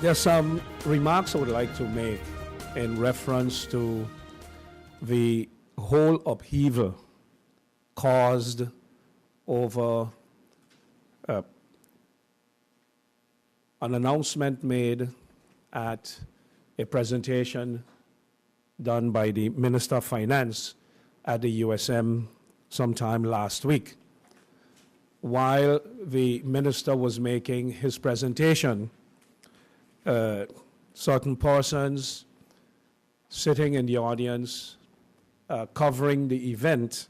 There are some remarks I would like to make in reference to the whole upheaval caused over an announcement made at a presentation done by the Minister of Finance at the USM sometime last week. While the minister was making his presentation, certain persons sitting in the audience covering the event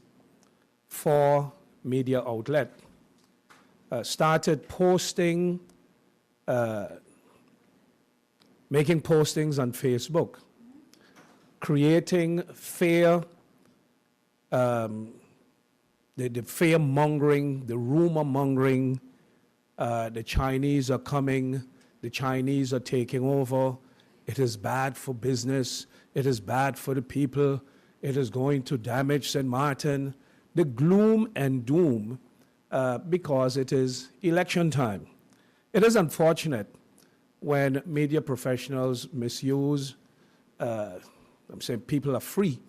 for media outlet started posting, making postings on Facebook, creating fear, the fear mongering, the rumor mongering, the Chinese are coming, the Chinese are taking over, it is bad for business, it is bad for the people, it is going to damage St. Martin, the gloom and doom because it is election time. It is unfortunate when media professionals misuse, I'm saying people are free,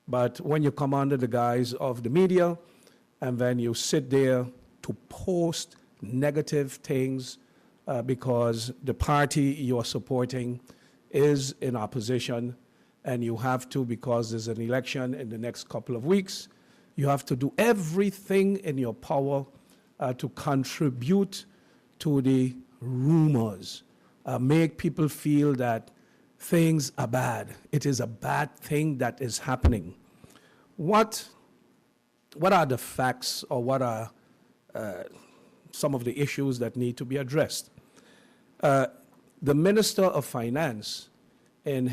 but when you come under the guise of the media and then you sit there to post negative things because the party you are supporting is in opposition, and you have to, because there's an election in the next couple of weeks, you have to do everything in your power to contribute to the rumors, make people feel that things are bad. It is a bad thing that is happening. What are the facts, or what are some of the issues that need to be addressed? The Minister of Finance, in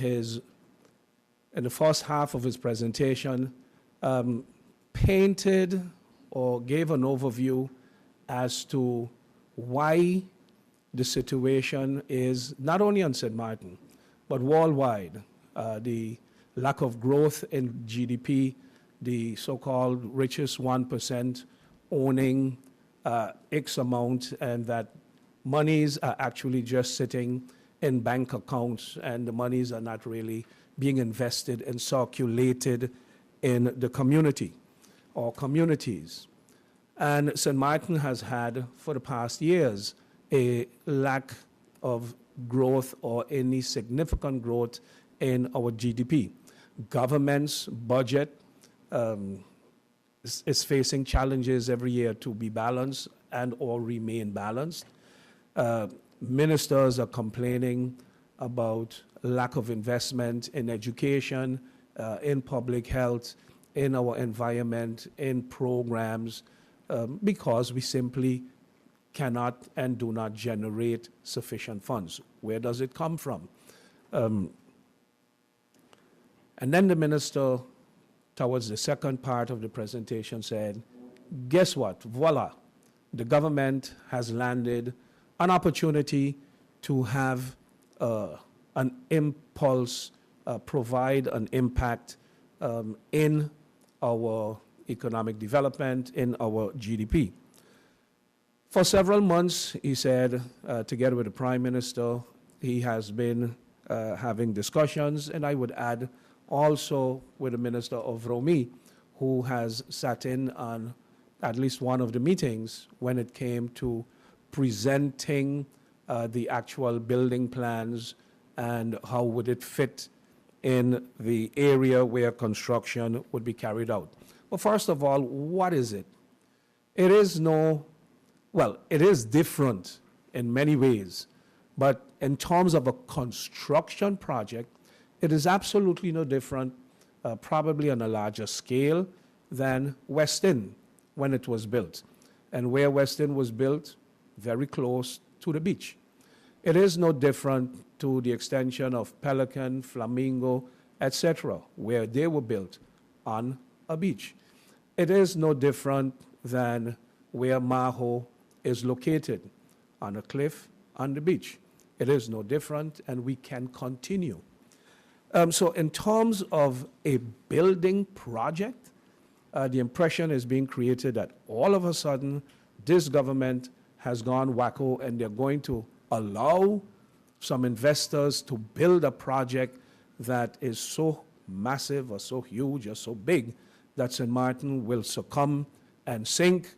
the first half of his presentation, painted or gave an overview as to why the situation is not only on St. Martin, but worldwide. The lack of growth in GDP, the so-called richest 1% owning X amount, and that monies are actually just sitting in bank accounts, and the monies are not really being invested and circulated in the community or communities. And St. Martin has had, for the past years, a lack of growth or any significant growth in our GDP. Government's budget is facing challenges every year to be balanced and or remain balanced. Ministers are complaining about lack of investment in education, in public health, in our environment, in programs, because we simply cannot and do not generate sufficient funds. Where does it come from? And then the minister, towards the second part of the presentation, said, guess what? Voila, the government has landed an opportunity to have an impulse, provide an impact in our economic development, in our GDP. For several months, he said, together with the Prime Minister, he has been having discussions, and I would add also with the Minister of Romi, who has sat in on at least one of the meetings when it came to presenting the actual building plans and how would it fit in the area where construction would be carried out. Well, first of all, what is it? It is it is different in many ways, but in terms of a construction project, it is absolutely no different, probably on a larger scale than West End when it was built. And where West End was built, very close to the beach. It is no different to the extension of Pelican, Flamingo, etc., where they were built on a beach. It is no different than where Maho is located, on a cliff on the beach. It is no different, and we can continue. So in terms of a building project, the impression is being created that all of a sudden this government has gone wacko and they're going to allow some investors to build a project that is so massive or so huge or so big that St. Martin will succumb and sink.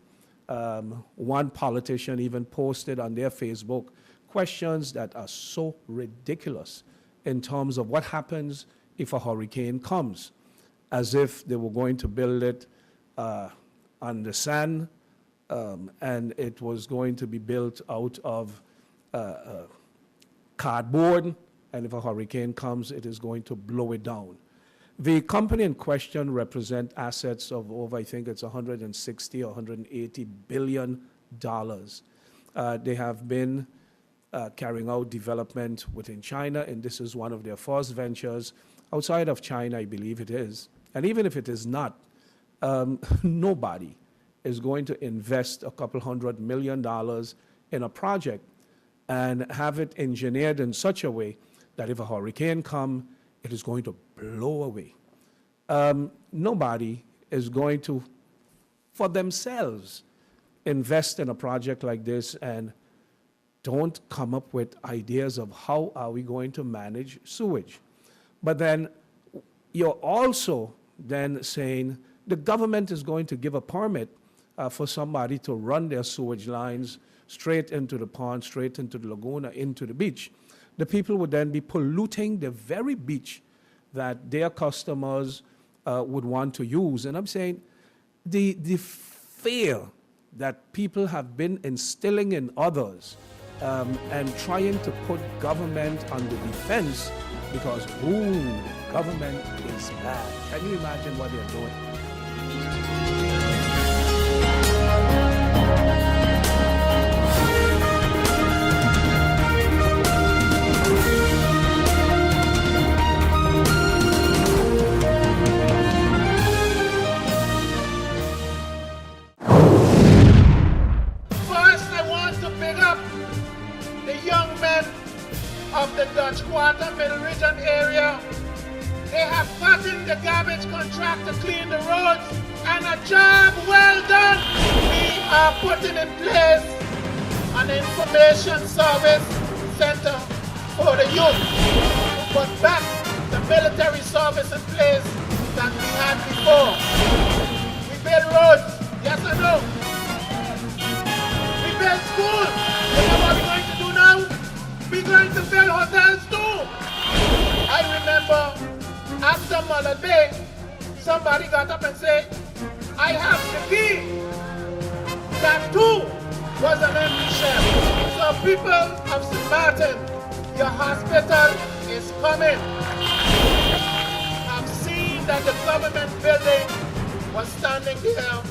One politician even posted on their Facebook questions that are so ridiculous in terms of what happens if a hurricane comes, as if they were going to build it on the sand, and it was going to be built out of cardboard, and if a hurricane comes, it is going to blow it down. The company in question represent assets of over, I think it's 160 or 180 billion dollars. They have been carrying out development within China, and this is one of their first ventures outside of China, I believe it is. And even if it is not, nobody is going to invest a couple $100 million in a project and have it engineered in such a way that if a hurricane comes, it is going to blow away. Nobody is going to, for themselves, invest in a project like this and don't come up with ideas of how are we going to manage sewage. But then you're also then saying the government is going to give a permit for somebody to run their sewage lines straight into the pond, straight into the lagoon, or into the beach. The people would then be polluting the very beach that their customers would want to use. And I'm saying the fear that people have been instilling in others and trying to put government on the defense because, ooh, the government is bad. Can you imagine what they're doing? Of the Dutch Quarter, Middle Region area. They have gotten the garbage contract to clean the roads, and a job well done. We are putting in place an information service center for the youth to put back the military service in place that we had before. We build roads, yes or no? We build schools. You know what we're going to do now? We're going to build hotels too. I remember after Mullet Bay, somebody got up and said, I have the key. That too was an empty shell. So people of St. Martin, your hospital is coming. I've seen that the government building was standing there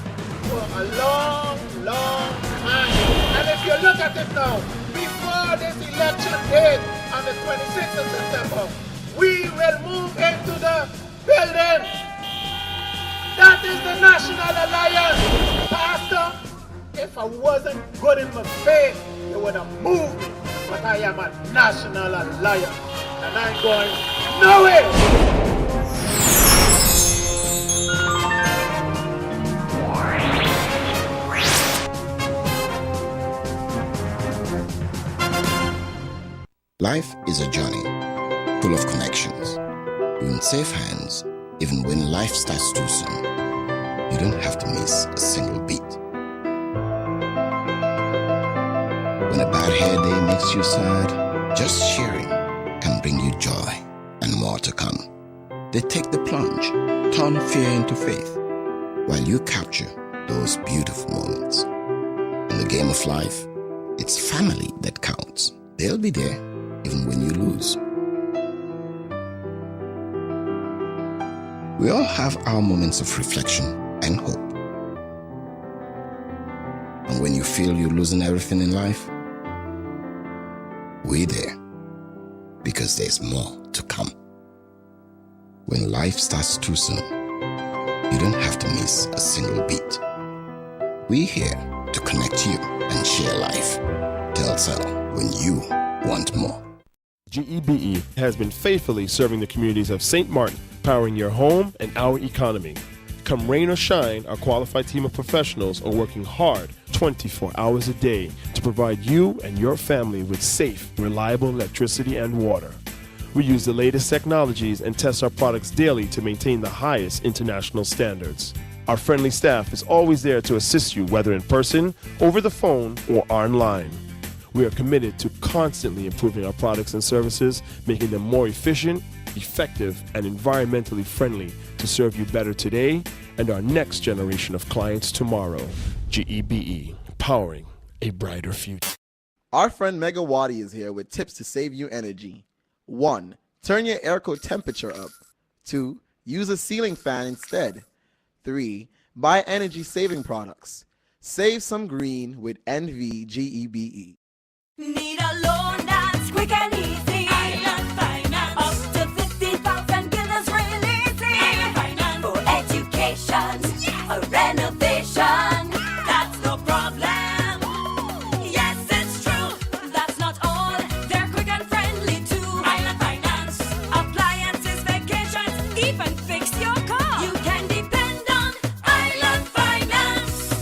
for a long, long time. And if you look at it now, before this election date on the 26th of September, we will move into the building. That is the National Alliance. Pastor, if I wasn't good in my faith, you would have moved me. But I am a National Alliance, and I'm going nowhere. Life is a journey, full of connections. You're in safe hands, even when life starts too soon. You don't have to miss a single beat. When a bad hair day makes you sad, just sharing can bring you joy and more to come. They take the plunge, turn fear into faith, while you capture those beautiful moments. In the game of life, it's family that counts. They'll be there even when you lose. We all have our moments of reflection and hope. And when you feel you're losing everything in life, we're there, because there's more to come. When life starts too soon, you don't have to miss a single beat. We're here to connect you and share life. Telcel, when you want more. GEBE has been faithfully serving the communities of St. Martin, powering your home and our economy. Come rain or shine, our qualified team of professionals are working hard 24 hours a day to provide you and your family with safe, reliable electricity and water. We use the latest technologies and test our products daily to maintain the highest international standards. Our friendly staff is always there to assist you, whether in person, over the phone, or online. We are committed to constantly improving our products and services, making them more efficient, effective, and environmentally friendly to serve you better today and our next generation of clients tomorrow. GEBE, powering a brighter future. Our friend Megawati is here with tips to save you energy. 1. Turn your airco temperature up. 2. Use a ceiling fan instead. 3. Buy energy-saving products. Save some green with NVGEBE. Need a loan that's quick and easy. Island Finance. Up to 50,000 guilders really easy. Island Finance. For education, a renovation. That's no problem. Yes, it's true. That's not all. They're quick and friendly too. Island Finance. Appliances, vacations, even fix your car. You can depend on Island Finance.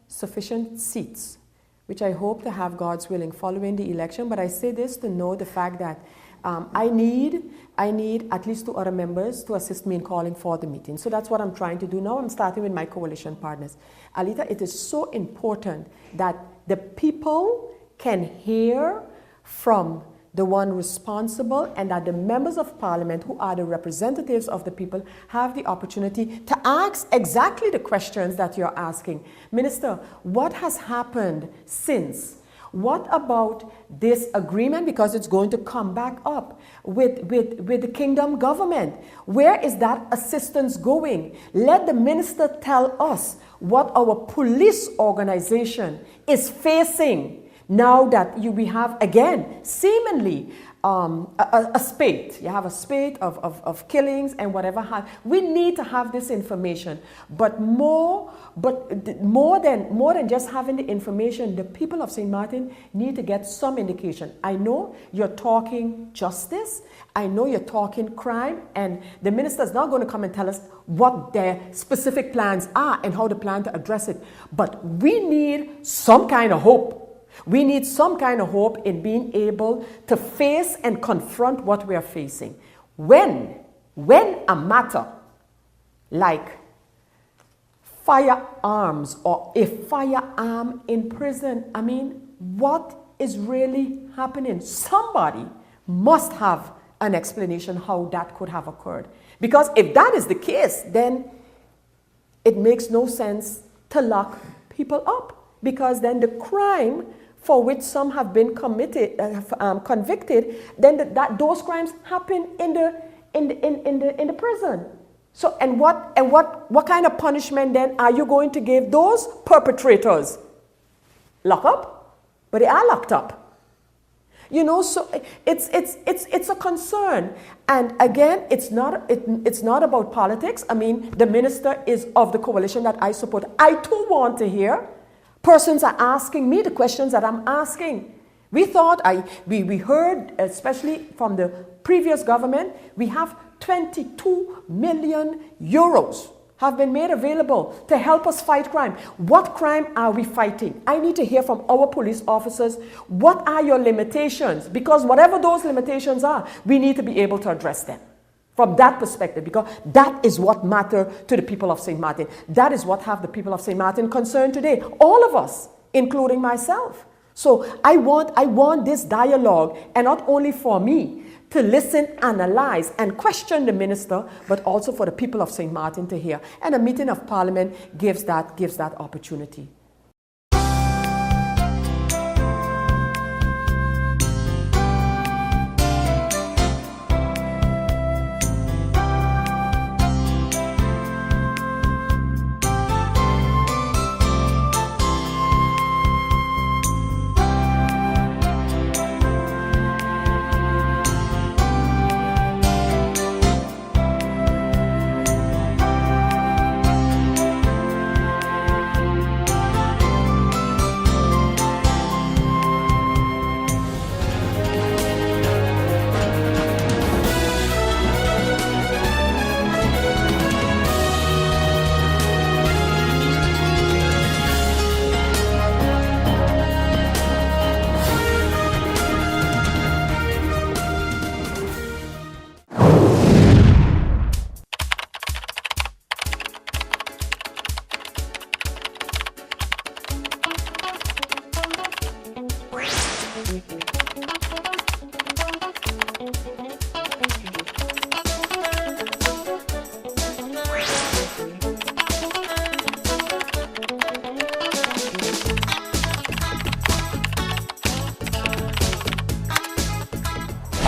Sufficient seats, which I hope to have God's willing following the election. But I say this to know the fact that I need at least 2 other members to assist me in calling for the meeting. So that's what I'm trying to do now. I'm starting with my coalition partners. Alita, it is so important that the people can hear from the one responsible, and that the members of parliament, who are the representatives of the people, have the opportunity to ask exactly the questions that you're asking. Minister, what has happened since? What about this agreement, because it's going to come back up with the kingdom government? Where is that assistance going? Let the minister tell us what our police organization is facing now that we have, again, seemingly a spate. You have a spate of killings and whatever. We need to have this information. But more than just having the information, the people of St. Martin need to get some indication. I know you're talking justice. I know you're talking crime. And the minister is not going to come and tell us what their specific plans are and how they plan to address it. But we need some kind of hope. We need some kind of hope in being able to face and confront what we are facing. When a matter like firearms or a firearm in prison, I mean, what is really happening? Somebody must have an explanation how that could have occurred. Because if that is the case, then it makes no sense to lock people up, because then the crime for which some have been convicted, then those crimes happen in the prison. So, and what kind of punishment then are you going to give those perpetrators? Lock up? But they are locked up. You know, so it's a concern. And again, it's not about politics. I mean, the minister is of the coalition that I support. I too want to hear. Persons are asking me the questions that I'm asking. We thought, we heard, especially from the previous government, we have 22 million euros have been made available to help us fight crime. What crime are we fighting? I need to hear from our police officers, what are your limitations? Because whatever those limitations are, we need to be able to address them. From that perspective, because that is what matters to the people of St. Martin. That is what have the people of St. Martin concerned today. All of us, including myself. So I want this dialogue, and not only for me, to listen, analyze, and question the minister, but also for the people of St. Martin to hear. And a meeting of parliament gives that opportunity.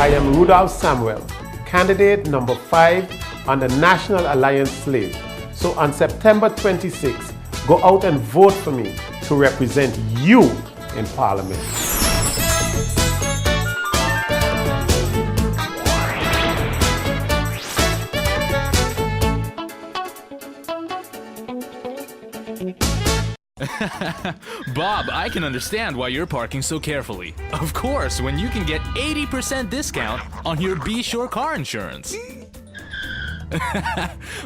I am Rudolph Samuel, candidate number 5 on the National Alliance slate. So on September 26th, go out and vote for me to represent you in Parliament. Bob, I can understand why you're parking so carefully. Of course, when you can get 80% discount on your Be Sure car insurance.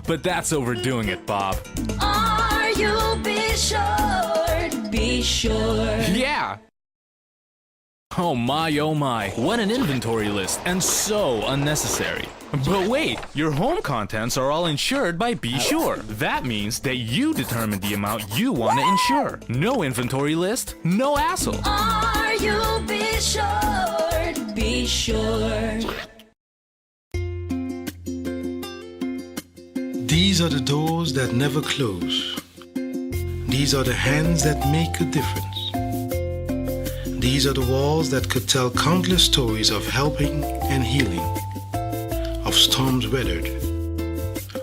But that's overdoing it, Bob. Are you be sure? Be sure. Yeah! Oh my, what an inventory list, and so unnecessary. But wait, your home contents are all insured by Be Sure. That means that you determine the amount you want to insure. No inventory list, no hassle. Are you be sure? Be sure. These are the doors that never close. These are the hands that make a difference. These are the walls that could tell countless stories of helping and healing, of storms weathered,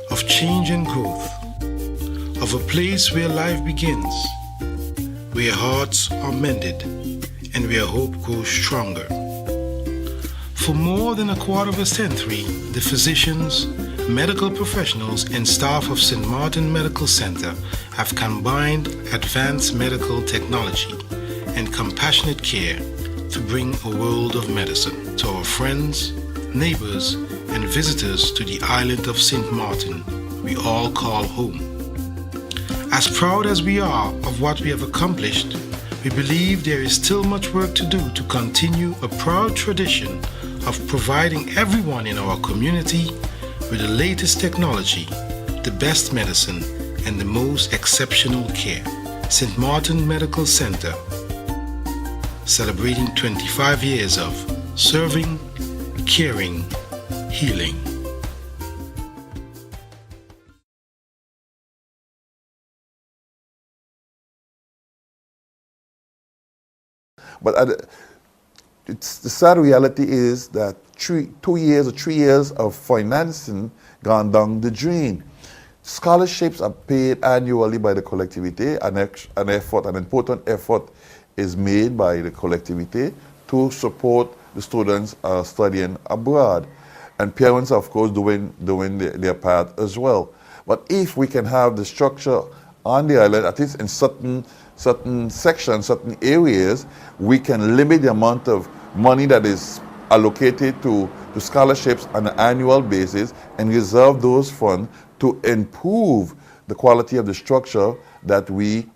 of change and growth, of a place where life begins, where hearts are mended, and where hope grows stronger. For more than a quarter of a century, the physicians, medical professionals, and staff of St. Martin Medical Center have combined advanced medical technology and compassionate care to bring a world of medicine to our friends, neighbors, and visitors to the island of St. Martin we all call home. As proud as we are of what we have accomplished, we believe there is still much work to do to continue a proud tradition of providing everyone in our community with the latest technology, the best medicine, and the most exceptional care. St. Martin Medical Center, celebrating 25 years of serving, caring, healing. But it's the sad reality is that 2 years or 3 years of financing gone down the drain. Scholarships are paid annually by the collectivity. An important effort is made by the collectivity to support the students studying abroad. And parents, of course, doing their part as well. But if we can have the structure on the island, at least in certain sections, certain areas, we can limit the amount of money that is allocated to scholarships on an annual basis and reserve those funds to improve the quality of the structure that we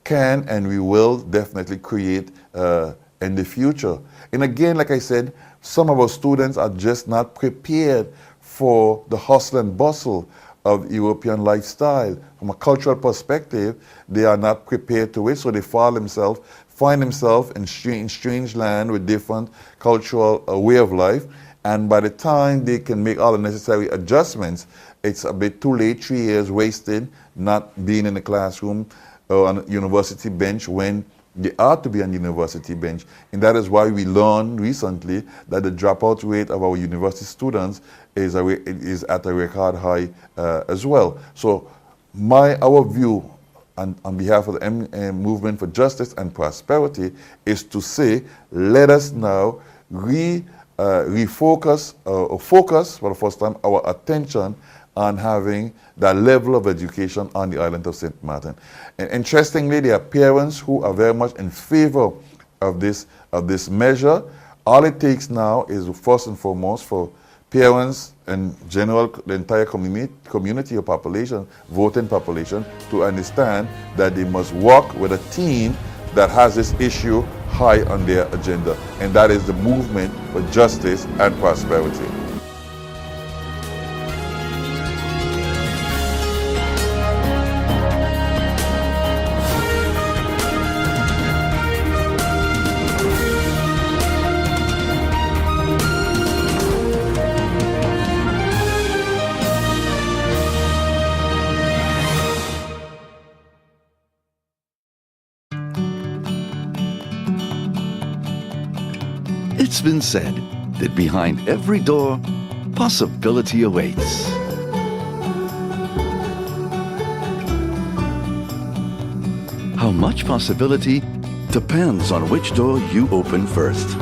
can and we will definitely create in the future. And again, like I said, some of our students are just not prepared for the hustle and bustle of European lifestyle. From a cultural perspective, they are not prepared to it, so they find themselves in strange land with different cultural way of life. And by the time they can make all the necessary adjustments, it's a bit too late, 3 years wasted, not being in the classroom or on a university bench when they ought to be on the university bench. And that is why we learned recently that the dropout rate of our university students is at a record high as well. So our view on behalf of the Movement for Justice and Prosperity is to say, let us now focus for the first time our attention on having that level of education on the island of St. Martin. And interestingly, there are parents who are very much in favor of this measure. All it takes now is, first and foremost, for parents and general, the entire community or population, voting population, to understand that they must work with a team that has this issue high on their agenda, and that is the Movement for Justice and Prosperity. It's been said, that behind every door, possibility awaits. How much possibility depends on which door you open first.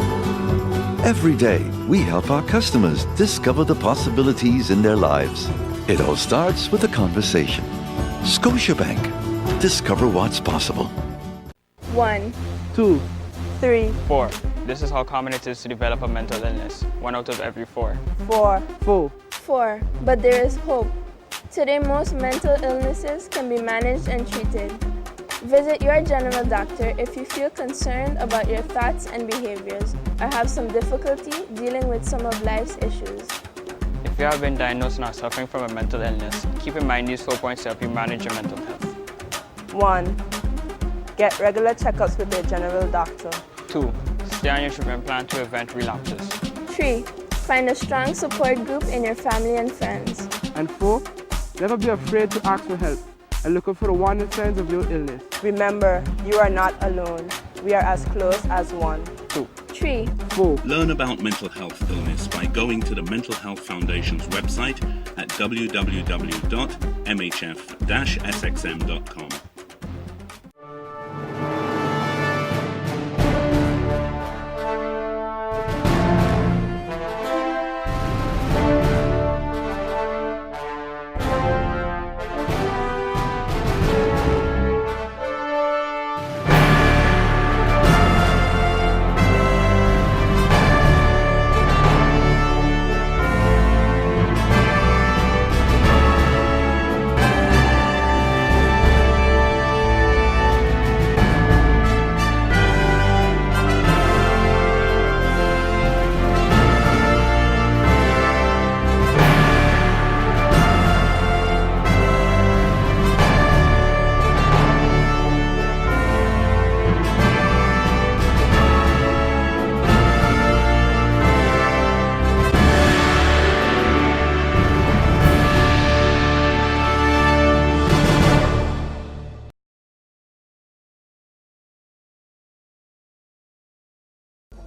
Every day, we help our customers discover the possibilities in their lives. It all starts with a conversation. Scotiabank. Discover what's possible. 1, 2, 3, 4. This is how common it is to develop a mental illness. 1 out of every 4. 4, 4. 4. But there is hope. Today, most mental illnesses can be managed and treated. Visit your general doctor if you feel concerned about your thoughts and behaviors or have some difficulty dealing with some of life's issues. If you have been diagnosed and are suffering from a mental illness, keep in mind these 4 points to help you manage your mental health. 1. Get regular checkups with your general doctor. 2. Stay on your treatment plan to prevent relapses. 3. Find a strong support group in your family and friends. And 4. Never be afraid to ask for help and look out for the warning signs of your illness. Remember, you are not alone. We are as close as one. 2. 3. 4. Learn about mental health illness by going to the Mental Health Foundation's website at www.mhf-sxm.com.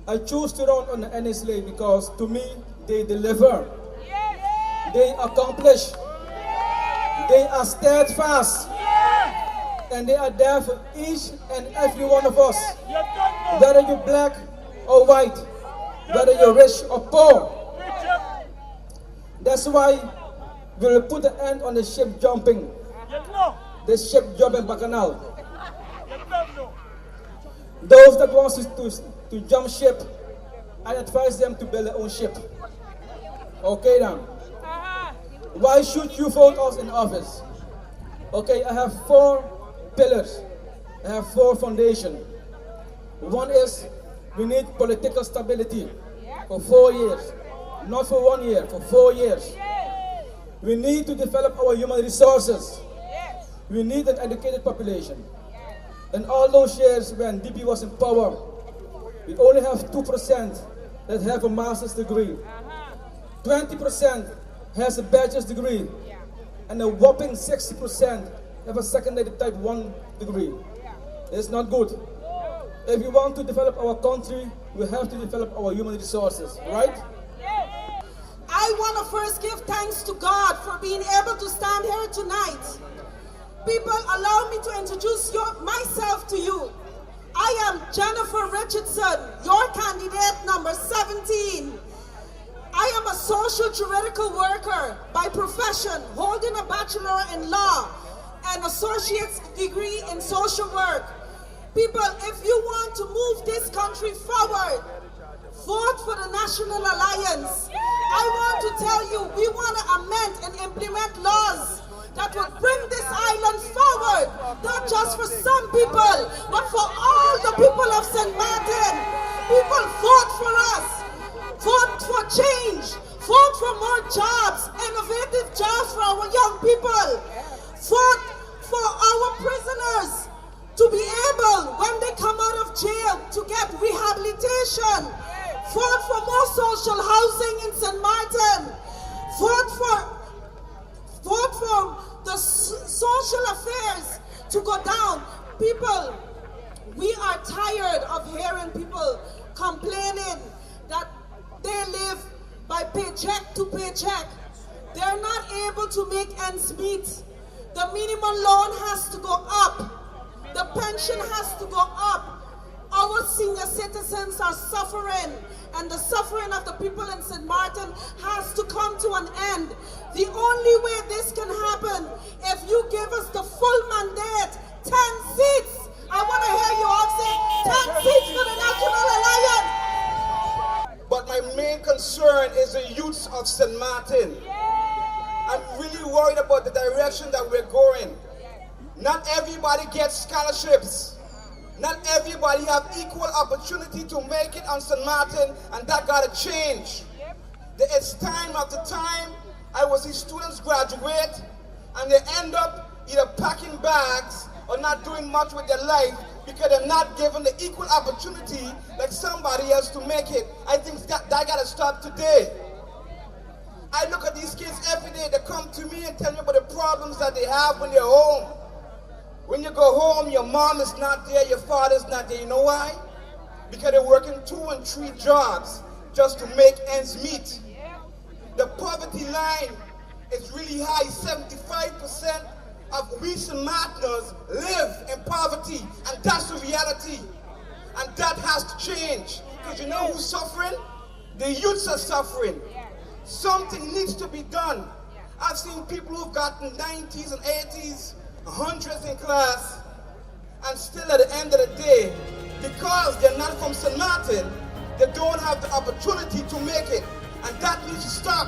I choose to run on the NSLA because to me, they deliver. They accomplish. They are steadfast. And they are there for each and every one of us. Whether you're black or white, whether you're rich or poor. That's why we will put an end on the ship jumping. The ship jumping bacchanal. Those that want to jump ship, I advise them to build their own ship. Okay then. Why should you vote us in office? Okay, I have 4 pillars. I have 4 foundations. One is we need political stability for 4 years. Not for 1 year, for 4 years. We need to develop our human resources. We need an educated population. In all those years when DP was in power, we only have 2% that have a master's degree. 20% has a bachelor's degree. And a whopping 60% have a secondary type 1 degree. It's not good. If we want to develop our country, we have to develop our human resources, right? I want to first give thanks to God for being able to stand here tonight. People, allow me to introduce myself to you. I am Jennifer Richardson, your candidate number 17. I am a social juridical worker by profession, holding a bachelor in law and associate's degree in social work. People, if you want to move this country forward, vote for the National Alliance. I want to tell you, we want to amend and implement laws that will bring this island forward, not just for some people, but for all the people of St. Martin. People, vote for us. Vote for change. Vote for more jobs, innovative jobs for our young people. Vote for our prisoners to be able, when they come out of jail, to get rehabilitation. Vote for more social housing in St. Martin. Vote for the social affairs to go down. People, we are tired of hearing people complaining that they live by paycheck to paycheck. They're not able to make ends meet. The minimum loan has to go up. The pension has to go up. Our senior citizens are suffering, and the suffering of the people in St. Martin has to come to an end. The only way this can happen, if you give us the full mandate, 10 seats. I want to hear you all say 10 seats for the National Alliance. But my main concern is the youths of St. Martin. I'm really worried about the direction that we're going. Not everybody gets scholarships. Not everybody have equal opportunity to make it on St. Martin, and that gotta change. It's time after time I will see students graduate and they end up either packing bags or not doing much with their life because they're not given the equal opportunity like somebody else to make it. I think that gotta stop today. I look at these kids every day. They come to me and tell me about the problems that they have when they're home. When you go home, your mom is not there, your father's not there. You know why? Because they're working 2 and 3 jobs just to make ends meet. The poverty line is really high. 75% of we St. Martiners live in poverty, and that's the reality. And that has to change. Because you know who's suffering? The youths are suffering. Something needs to be done. I've seen people who've gotten 90s and 80s, 100s in class, and still at the end of the day, because they're not from St. Martin, they don't have the opportunity to make it. And that needs to stop.